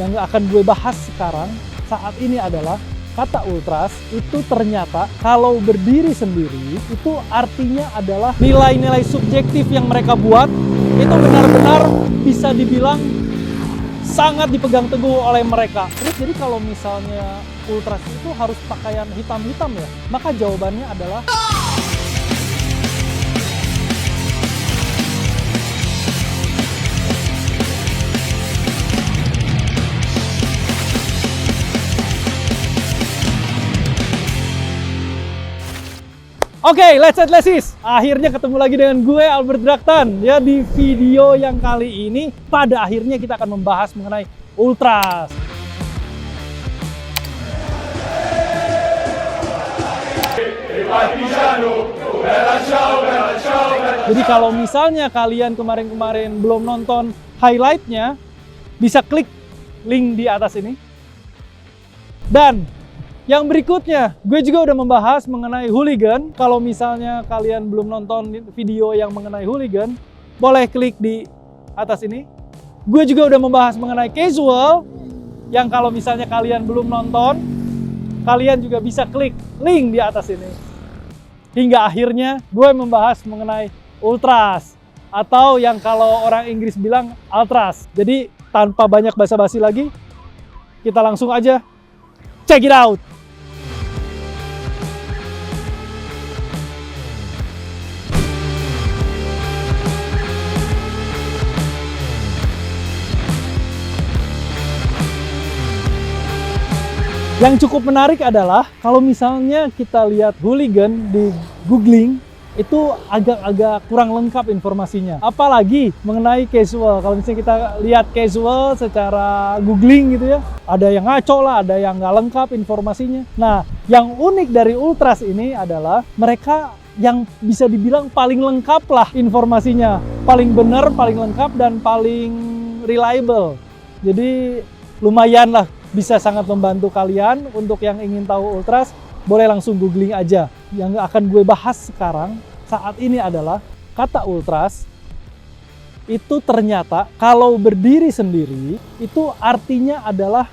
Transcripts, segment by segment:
yang akan gue bahas sekarang saat ini adalah kata ultras itu ternyata kalau berdiri sendiri itu artinya adalah nilai-nilai subjektif yang mereka buat itu benar-benar bisa dibilang sangat dipegang teguh oleh mereka. Terus jadi kalau misalnya ultras itu harus pakaian hitam-hitam ya, maka jawabannya adalah Oke, let's is. Akhirnya ketemu lagi dengan gue Albert Draktan. Ya, di video yang kali ini pada akhirnya kita akan membahas mengenai ultras. Jadi kalau misalnya kalian kemarin-kemarin belum nonton highlight-nya, bisa klik link di atas ini. Dan yang berikutnya, gue juga udah membahas mengenai hooligan. Kalau misalnya kalian belum nonton video yang mengenai hooligan, boleh klik di atas ini. Gue juga udah membahas mengenai casual, yang kalau misalnya kalian belum nonton, kalian juga bisa klik link di atas ini. Hingga akhirnya gue membahas mengenai ultras, atau yang kalau orang Inggris bilang ultras. Jadi tanpa banyak basa-basi lagi, kita langsung aja check it out. Yang cukup menarik adalah kalau misalnya kita lihat hooligan di googling, itu agak-agak kurang lengkap informasinya. Apalagi mengenai casual. Kalau misalnya kita lihat casual secara googling gitu ya, ada yang ngaco lah, ada yang nggak lengkap informasinya. Nah, yang unik dari ultras ini adalah mereka yang bisa dibilang paling lengkap lah informasinya. Paling benar, paling lengkap, dan paling reliable. Jadi lumayan lah, bisa sangat membantu kalian. Untuk yang ingin tahu ultras, boleh langsung googling aja. Yang akan gue bahas sekarang saat ini adalah kata ultras itu ternyata kalau berdiri sendiri itu artinya adalah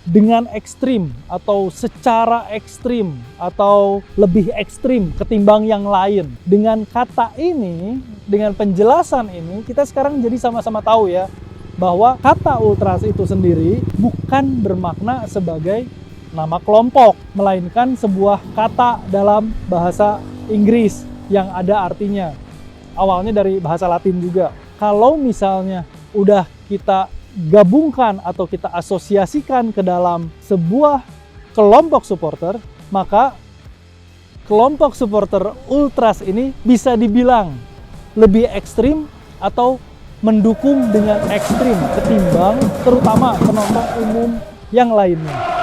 dengan ekstrim atau secara ekstrim atau lebih ekstrim ketimbang yang lain. Dengan kata ini, dengan penjelasan ini, kita sekarang jadi sama-sama tahu ya bahwa kata ultras itu sendiri bukan bermakna sebagai nama kelompok, melainkan sebuah kata dalam bahasa Inggris yang ada artinya. Awalnya dari bahasa Latin juga. Kalau misalnya udah kita gabungkan atau kita asosiasikan ke dalam sebuah kelompok supporter, maka kelompok supporter ultras ini bisa dibilang lebih ekstrim atau mendukung dengan ekstrim ketimbang terutama penonton umum yang lainnya.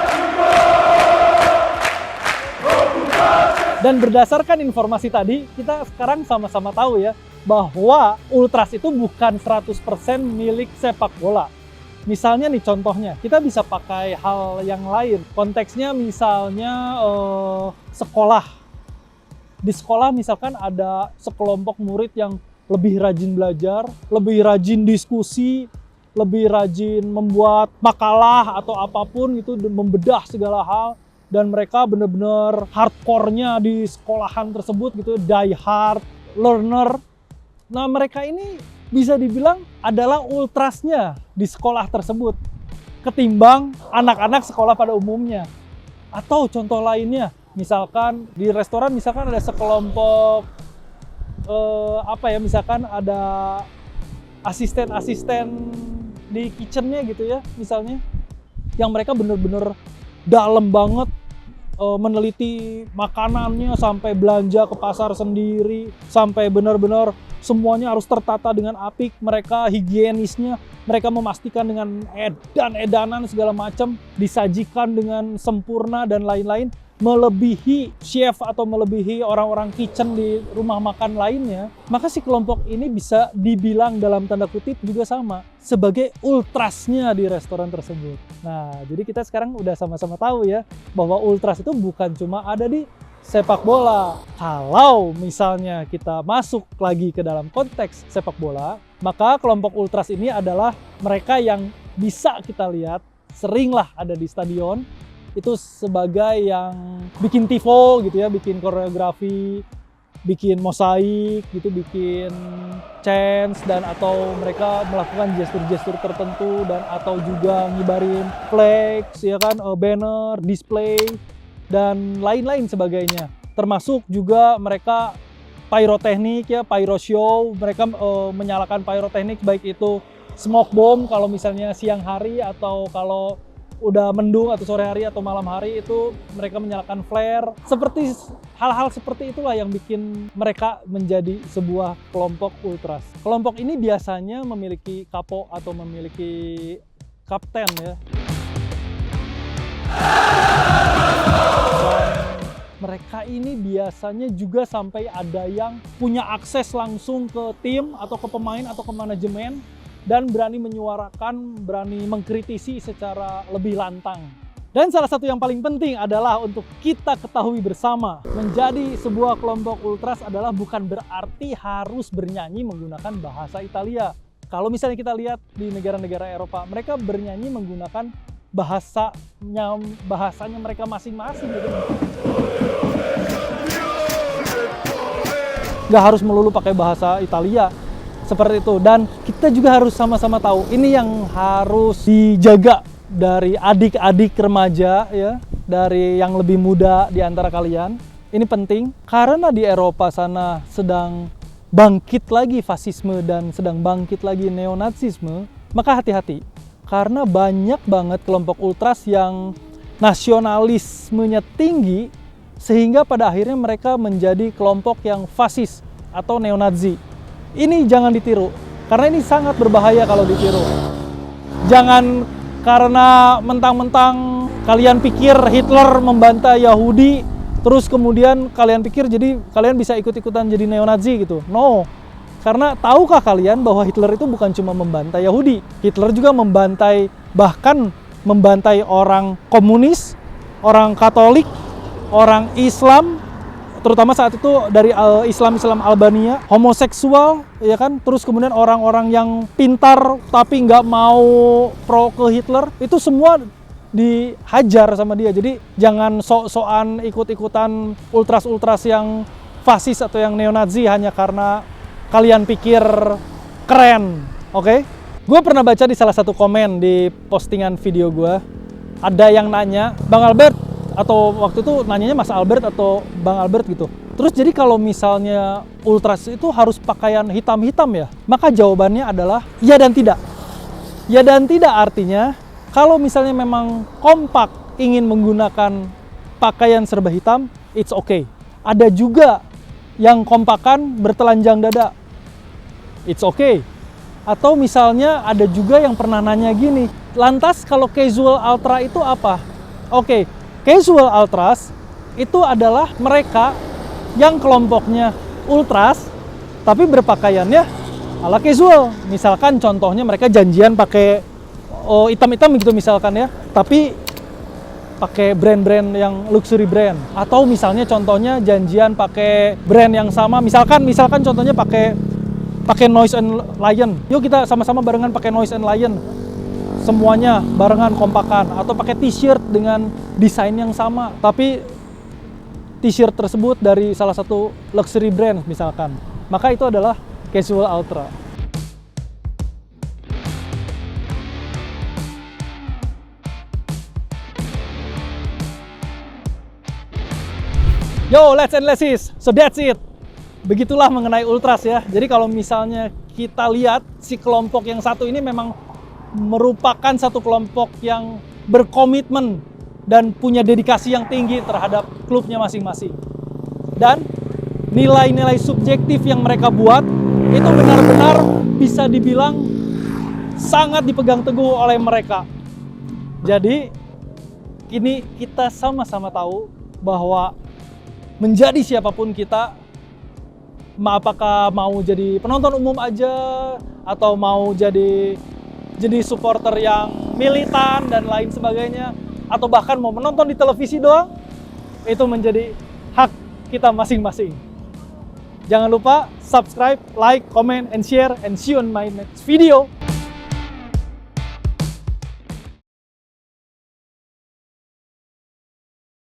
Dan berdasarkan informasi tadi, kita sekarang sama-sama tahu ya bahwa ultras itu bukan 100% milik sepak bola. Misalnya nih contohnya, kita bisa pakai hal yang lain. Konteksnya misalnya sekolah. Di sekolah misalkan ada sekelompok murid yang lebih rajin belajar, lebih rajin diskusi, lebih rajin membuat makalah atau apapun itu, membedah segala hal, dan mereka benar-benar hardcore-nya di sekolahan tersebut gitu, die hard learner. Nah, mereka ini bisa dibilang adalah ultrasnya di sekolah tersebut ketimbang anak-anak sekolah pada umumnya. Atau contoh lainnya, misalkan di restoran misalkan ada sekelompok misalkan ada asisten-asisten di kitchennya gitu ya, misalnya yang mereka bener-bener dalam banget meneliti makanannya, sampai belanja ke pasar sendiri, sampai benar-benar semuanya harus tertata dengan apik. Mereka higienisnya, mereka memastikan dengan edan-edanan segala macam disajikan dengan sempurna dan lain-lain, melebihi chef atau melebihi orang-orang kitchen di rumah makan lainnya. Maka si kelompok ini bisa dibilang dalam tanda kutip juga sama sebagai ultrasnya di restoran tersebut. Nah, jadi kita sekarang udah sama-sama tahu ya bahwa ultras itu bukan cuma ada di sepak bola. Kalau misalnya kita masuk lagi ke dalam konteks sepak bola, maka kelompok ultras ini adalah mereka yang bisa kita lihat sering lah ada di stadion. Itu sebagai yang bikin tifo gitu ya, bikin koreografi, bikin mosaik gitu, bikin chants, dan atau mereka melakukan gestur-gestur tertentu, dan atau juga ngibarin flags ya kan, banner, display, dan lain-lain sebagainya. Termasuk juga mereka pyroteknik ya, pyro show, mereka menyalakan pyroteknik baik itu smoke bomb kalau misalnya siang hari, atau kalau udah mendung atau sore hari atau malam hari itu mereka menyalakan flare. Seperti hal-hal seperti itulah yang bikin mereka menjadi sebuah kelompok ultras. Kelompok ini biasanya memiliki kapo atau memiliki kapten ya. Dan mereka ini biasanya juga sampai ada yang punya akses langsung ke tim atau ke pemain atau ke manajemen, dan berani menyuarakan, berani mengkritisi secara lebih lantang. Dan salah satu yang paling penting adalah untuk kita ketahui bersama, menjadi sebuah kelompok ultras adalah bukan berarti harus bernyanyi menggunakan bahasa Italia. Kalau misalnya kita lihat di negara-negara Eropa, mereka bernyanyi menggunakan bahasanya mereka masing-masing gitu. Nggak harus melulu pakai bahasa Italia. Seperti itu, dan kita juga harus sama-sama tahu ini yang harus dijaga dari adik-adik remaja ya, dari yang lebih muda di antara kalian. Ini penting karena di Eropa sana sedang bangkit lagi fasisme dan sedang bangkit lagi neonazisme. Maka hati-hati karena banyak banget kelompok ultras yang nasionalismenya tinggi sehingga pada akhirnya mereka menjadi kelompok yang fasis atau neonazi. Ini jangan ditiru, karena ini sangat berbahaya kalau ditiru. Jangan karena mentang-mentang kalian pikir Hitler membantai Yahudi, terus kemudian kalian pikir jadi kalian bisa ikut-ikutan jadi neonazi gitu. No, karena tahukah kalian bahwa Hitler itu bukan cuma membantai Yahudi. Hitler juga membantai, bahkan membantai orang komunis, orang Katolik, orang Islam, terutama saat itu dari Islam Albania, homoseksual, ya kan, terus kemudian orang-orang yang pintar tapi nggak mau pro ke Hitler, itu semua dihajar sama dia. Jadi jangan sok-sokan ikut-ikutan ultras-ultras yang fasis atau yang neonazi hanya karena kalian pikir keren, oke? Gue pernah baca di salah satu komen di postingan video gue, ada yang nanya, Bang Albert, atau waktu itu nanyanya Mas Albert atau Bang Albert gitu. Terus jadi kalau misalnya ultras itu harus pakaian hitam-hitam ya? Maka jawabannya adalah ya dan tidak. Ya dan tidak artinya kalau misalnya memang kompak ingin menggunakan pakaian serba hitam, it's okay. Ada juga yang kompakan bertelanjang dada, it's okay. Atau misalnya ada juga yang pernah nanya gini, lantas kalau casual ultra itu apa? Oke. Casual ultras itu adalah mereka yang kelompoknya ultras tapi berpakaiannya ala casual. Misalkan contohnya mereka janjian pakai hitam-hitam gitu misalkan ya, tapi pakai brand-brand yang luxury brand. Atau misalnya contohnya janjian pakai brand yang sama, misalkan contohnya pakai Noise and Lion. Yuk kita sama-sama barengan pakai Noise and Lion. Semuanya barengan kompakan, atau pakai t-shirt dengan desain yang sama tapi t-shirt tersebut dari salah satu luxury brand misalkan, maka itu adalah casual ultra. Yo, let's analysis. So that's it. Begitulah mengenai ultras ya. Jadi kalau misalnya kita lihat si kelompok yang satu ini memang merupakan satu kelompok yang berkomitmen dan punya dedikasi yang tinggi terhadap klubnya masing-masing. Dan nilai-nilai subjektif yang mereka buat itu benar-benar bisa dibilang sangat dipegang teguh oleh mereka. Jadi ini kita sama-sama tahu bahwa menjadi siapapun kita, apakah mau jadi penonton umum aja atau mau jadi supporter yang militan dan lain sebagainya, atau bahkan mau menonton di televisi doang, itu menjadi hak kita masing-masing. Jangan lupa subscribe, like, comment, and share, and see you on my next video.